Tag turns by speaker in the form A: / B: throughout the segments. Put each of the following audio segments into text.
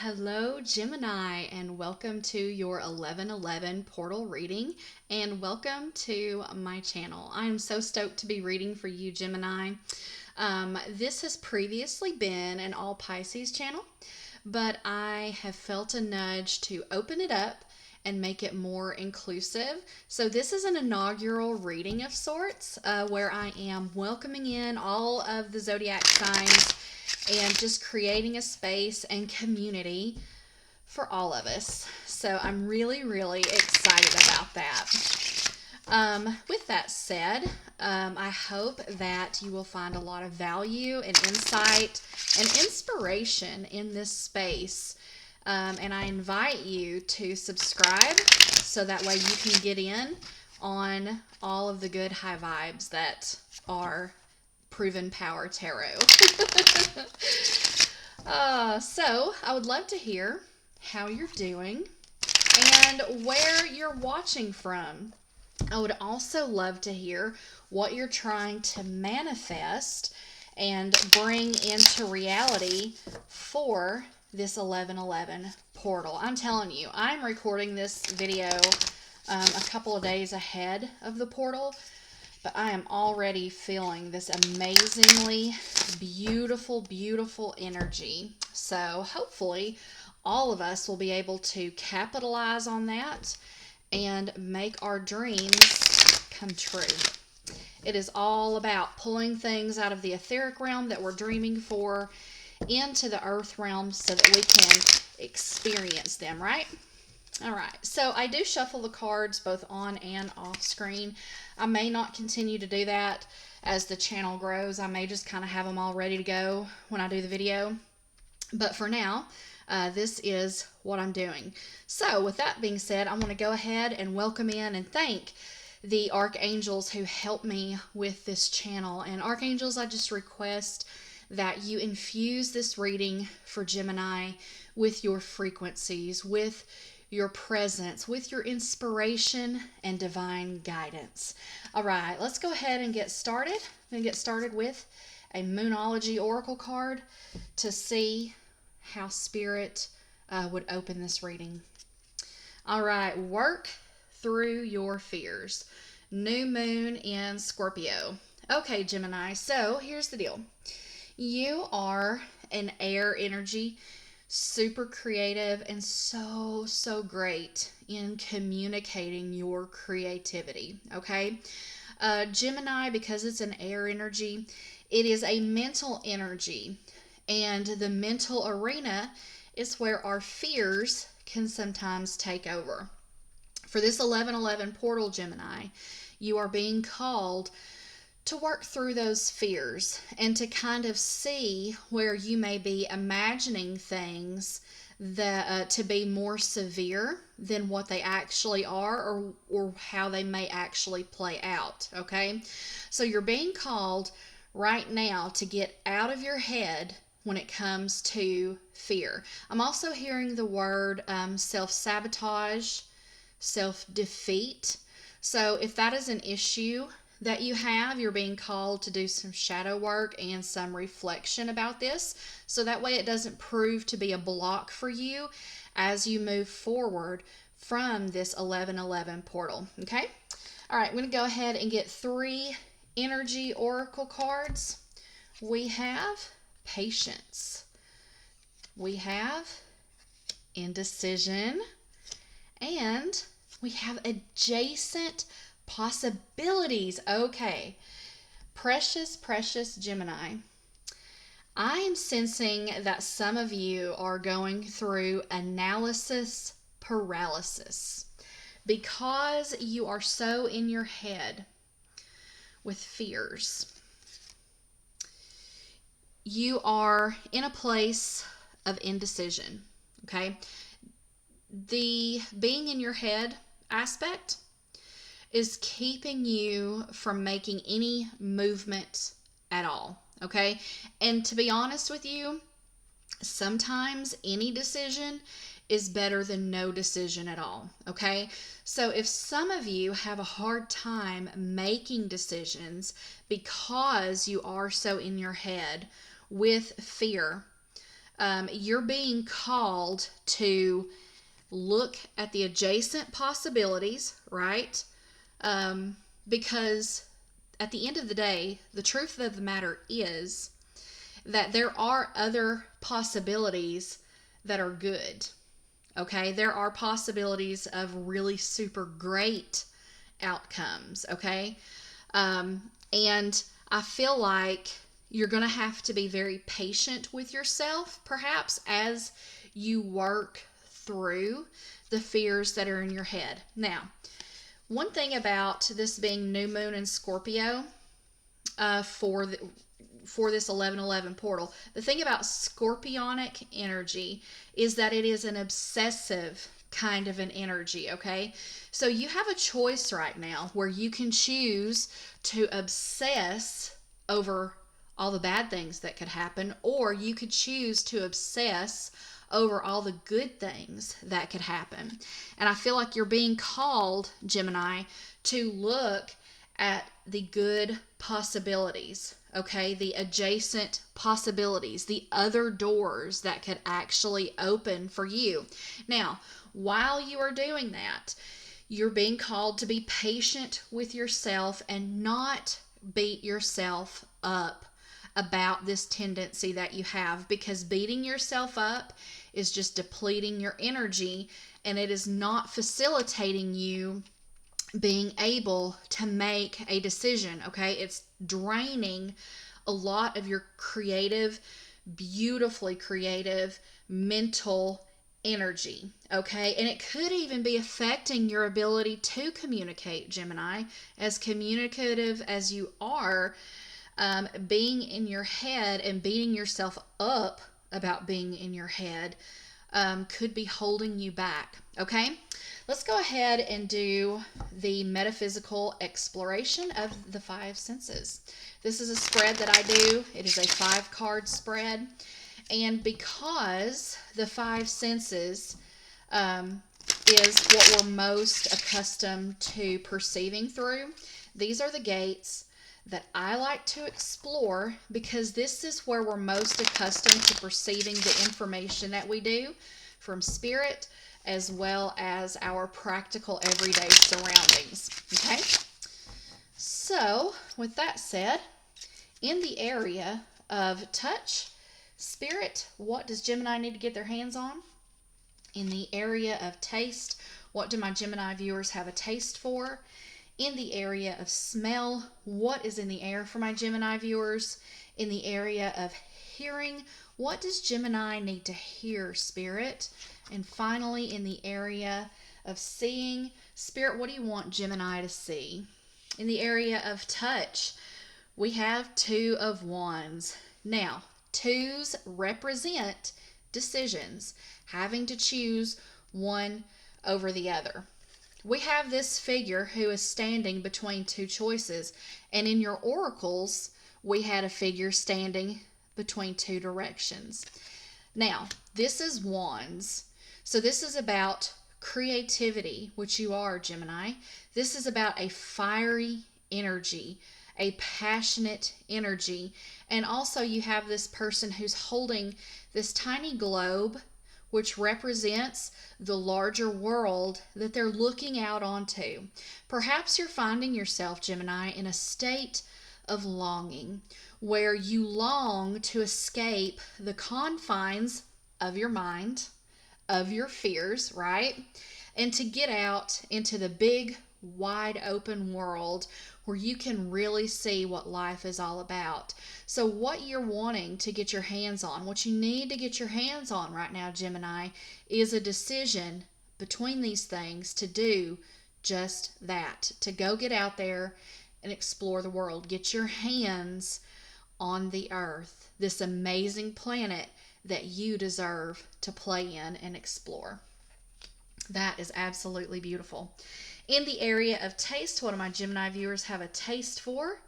A: Hello, Gemini, and welcome to your 1111 portal reading, and welcome to my channel. I'm so stoked to be reading for you, Gemini. This has previously been an all Pisces channel, but I have felt a nudge to open it up and make it more inclusive. So this is an inaugural reading of sorts, where I am welcoming in all of the zodiac signs and just creating a space and community for all of us. So I'm really excited about that. With that said, I hope that you will find a lot of value and insight and inspiration in this space. And I invite you to subscribe so that way you can get in on all of the good high vibes that are Proven Power Tarot. So I would love to hear how you're doing and where you're watching from. I would also love to hear what you're trying to manifest and bring into reality for this 1111 portal. I'm telling you, I'm recording this video a couple of days ahead of the portal, but I am already feeling this amazingly beautiful energy. So hopefully all of us will be able to capitalize on that and make our dreams come true. It is all about pulling things out of the etheric realm that we're dreaming for into the earth realm so that we can experience them, right? All right, so I do shuffle the cards both on and off screen. I may not continue to do that as the channel grows. I may just kind of have them all ready to go when I do the video. But for now, this is what I'm doing. So with that being said, I want to go ahead and welcome in and thank the archangels who help me with this channel. And archangels, I just request that you infuse this reading for Gemini with your frequencies, with your presence, with your inspiration and divine guidance. All right, let's go ahead and get started. I'm going to get started with a Moonology Oracle card to see how Spirit would open this reading. All right, work through your fears. New moon in Scorpio. Okay, Gemini, so here's the deal. You are an air energy, super creative, and so great in communicating your creativity, okay? Gemini, because it's an air energy, it is a mental energy, and the mental arena is where our fears can sometimes take over. For this 1111 portal, Gemini, you are being called to work through those fears and to kind of see where you may be imagining things that to be more severe than what they actually are, or how they may actually play out. Okay, so you're being called right now to get out of your head when it comes to fear. I'm also hearing the word self-sabotage, self-defeat. So if that is an issue that you have, you're being called to do some shadow work and some reflection about this, so that way it doesn't prove to be a block for you as you move forward from this 1111 portal. Okay, all right, I'm going to go ahead and get 3 energy oracle cards. We have patience, we have indecision, and we have adjacent possibilities. Okay, precious Gemini, I am sensing that some of you are going through analysis paralysis because you are so in your head with fears. You are in a place of indecision, okay? The being in your head aspect is keeping you from making any movement at all, okay? And to be honest with you, sometimes any decision is better than no decision at all, okay? So if some of you have a hard time making decisions because you are so in your head with fear, you're being called to look at the adjacent possibilities, right? Because at the end of the day, the truth of the matter is that there are other possibilities that are good. Okay, there are possibilities of really super great outcomes. Okay, and I feel like you're going to have to be very patient with yourself, perhaps, as you work through the fears that are in your head. Now, one thing about this being new moon in Scorpio, for this 1111 portal, the thing about scorpionic energy is that it is an obsessive kind of an energy, okay? So you have a choice right now where you can choose to obsess over all the bad things that could happen, or you could choose to obsess over all the good things that could happen. And I feel like you're being called, Gemini, to look at the good possibilities, okay? The adjacent possibilities, the other doors that could actually open for you. Now, while you are doing that, you're being called to be patient with yourself and not beat yourself up about this tendency that you have, because beating yourself up is just depleting your energy and it is not facilitating you being able to make a decision, okay? It's draining a lot of your creative, beautifully creative, mental energy, okay? And it could even be affecting your ability to communicate, Gemini. As communicative as you are, being in your head and beating yourself up about being in your head could be holding you back, okay? Let's go ahead and do the metaphysical exploration of the five senses. This is a spread that I do. It is a 5-card spread. And because the five senses is what we're most accustomed to perceiving through, these are the gates that I like to explore, because this is where we're most accustomed to perceiving the information that we do from spirit, as well as our practical everyday surroundings. Okay? So, with that said, in the area of touch, spirit, what does Gemini need to get their hands on? In the area of taste, what do my Gemini viewers have a taste for? In the area of smell, what is in the air for my Gemini viewers? In the area of hearing, what does Gemini need to hear, Spirit? And finally, in the area of seeing, Spirit, what do you want Gemini to see? In the area of touch, we have 2 of Wands. Now, 2s represent decisions, having to choose one over the other. We have this figure who is standing between 2 choices, and in your oracles, we had a figure standing between 2 directions. Now, this is Wands, so this is about creativity, which you are, Gemini. This is about a fiery energy, a passionate energy, and also you have this person who's holding this tiny globe, which represents the larger world that they're looking out onto. Perhaps you're finding yourself, Gemini, in a state of longing, where you long to escape the confines of your mind, of your fears, right? And to get out into the big, wide open world where you can really see what life is all about. So what you're wanting to get your hands on, what you need to get your hands on right now, Gemini, is a decision between these things to do just that, to go get out there and explore the world. Get your hands on the earth, this amazing planet that you deserve to play in and explore. That is absolutely beautiful. In the area of taste, what do my Gemini viewers have a taste for?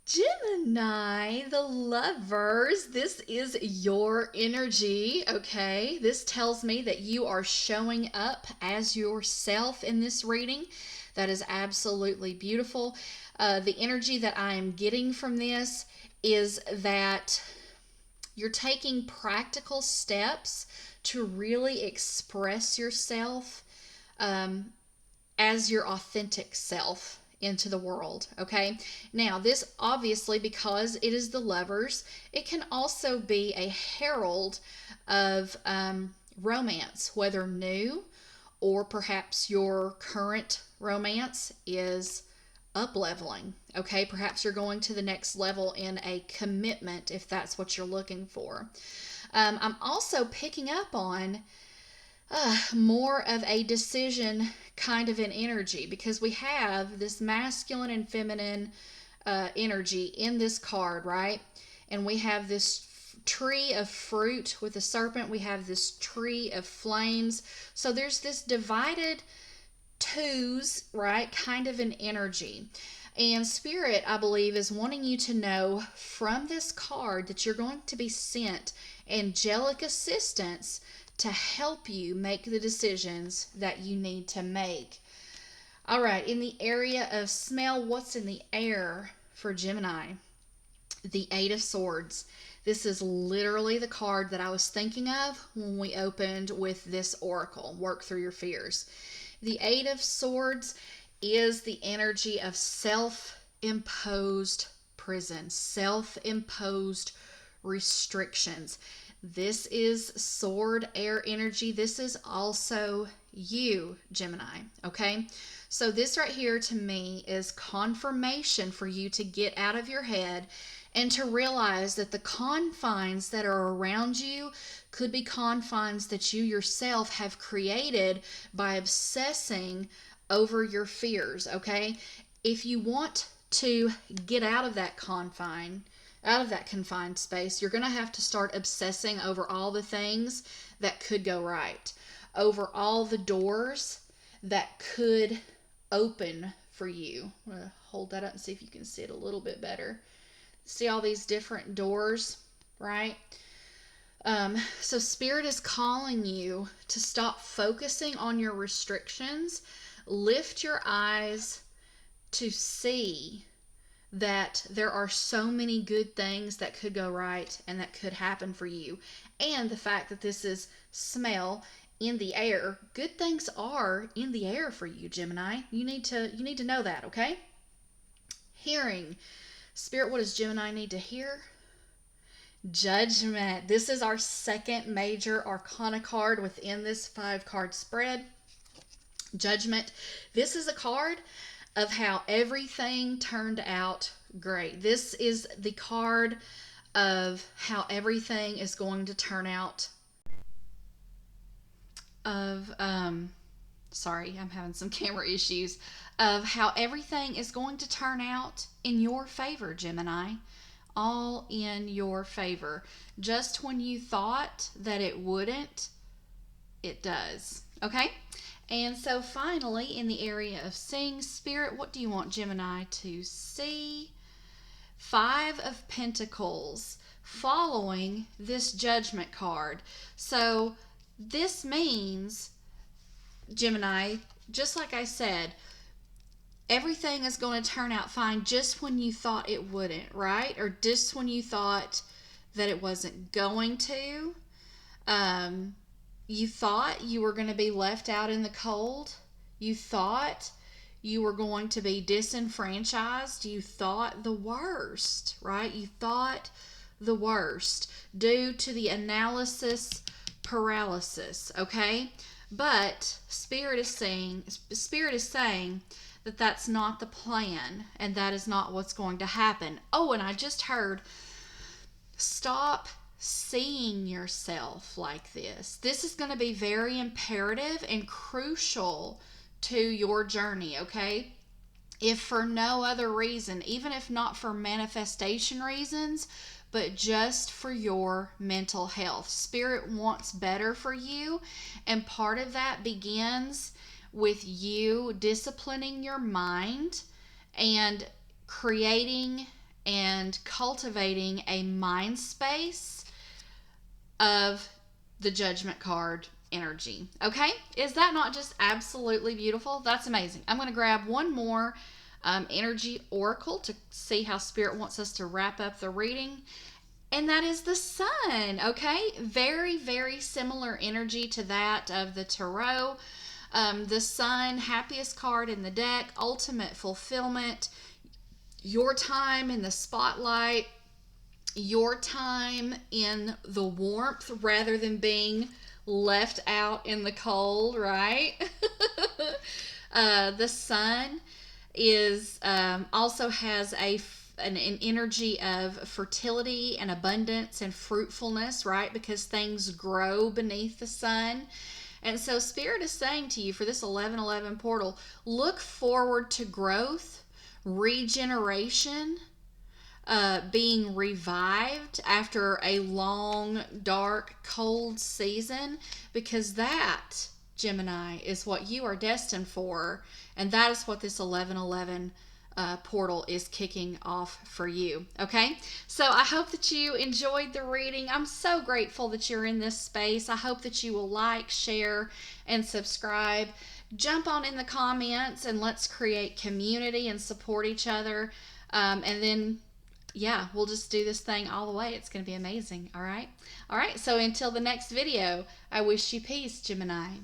A: Gemini, the lovers, this is your energy, okay? This tells me that you are showing up as yourself in this reading. That is absolutely beautiful. The energy that I am getting from this is that You're taking practical steps to really express yourself as your authentic self into the world. Okay, now this obviously, because it is the Lovers, it can also be a herald of romance, whether new or perhaps your current romance is up leveling. Okay, perhaps you're going to the next level in a commitment if that's what you're looking for. I'm also picking up on more of a decision kind of an energy, because we have this masculine and feminine energy in this card, right? And we have this tree of fruit with a serpent. We have this tree of flames. So there's this divided twos, right? Kind of an energy. And Spirit, I believe, is wanting you to know from this card that you're going to be sent angelic assistance to help you make the decisions that you need to make. All right, in the area of smell, what's in the air for Gemini? The Eight of Swords. This is literally the card that I was thinking of when we opened with this oracle, Work Through Your Fears. The Eight of Swords is the energy of self-imposed prison, self-imposed restrictions. This is sword air energy. This is also you, Gemini, okay? So this right here to me is confirmation for you to get out of your head and to realize that the confines that are around you could be confines that you yourself have created by obsessing over your fears, okay? If you want to get out of that confine, out of that confined space, you're going to have to start obsessing over all the things that could go right, over all the doors that could open for you. I'm going to hold that up and see if you can see it a little bit better. See all these different doors, right? So Spirit is calling you to stop focusing on your restrictions. Lift your eyes to see that there are so many good things that could go right and that could happen for you. And the fact that this is smell in the air, good things are in the air for you, Gemini. You need to know that, okay? Hearing. Spirit, what does Gemini need to hear? Judgment. This is our second major arcana card within this 5-card spread. Judgment. This is a card of how everything turned out great. This is the card of how everything is going to turn out. Sorry, I'm having some camera issues. Of how everything is going to turn out in your favor, Gemini. All in your favor. Just when you thought that it wouldn't, it does. Okay? And so finally, in the area of seeing, Spirit, what do you want Gemini to see? 5 of Pentacles following this Judgment card. So this means, Gemini, just like I said, everything is going to turn out fine just when you thought it wouldn't, right? Or just when you thought that it wasn't going to. You thought you were going to be left out in the cold. You thought you were going to be disenfranchised. You thought the worst, right? You thought the worst due to the analysis paralysis, okay? But Spirit is saying that that's not the plan and that is not what's going to happen. Oh, and I just heard, stop seeing yourself like this. This is going to be very imperative and crucial to your journey, okay? If for no other reason, even if not for manifestation reasons, but just for your mental health. Spirit wants better for you, and part of that begins with you disciplining your mind and creating and cultivating a mind space of the Judgment card energy. Okay? Is that not just absolutely beautiful? That's amazing. I'm going to grab one more energy oracle to see how Spirit wants us to wrap up the reading. and that is the Sun. Okay, very, very similar energy to that of the Tarot. The Sun, happiest card in the deck, ultimate fulfillment, your time in the spotlight, your time in the warmth rather than being left out in the cold, right? The Sun is also has an energy of fertility and abundance and fruitfulness, right? Because things grow beneath the Sun. And so Spirit is saying to you for this 1111 portal, look forward to growth, regeneration, being revived after a long, dark, cold season, because that, Gemini, is what you are destined for, and that is what this 1111 portal is kicking off for you. Okay, so I hope that you enjoyed the reading. I'm so grateful that you're in this space. I hope that you will like, share, and subscribe. Jump on in the comments and let's create community and support each other. And then, yeah, we'll just do this thing all the way. It's going to be amazing. All right. So until the next video, I wish you peace, Gemini.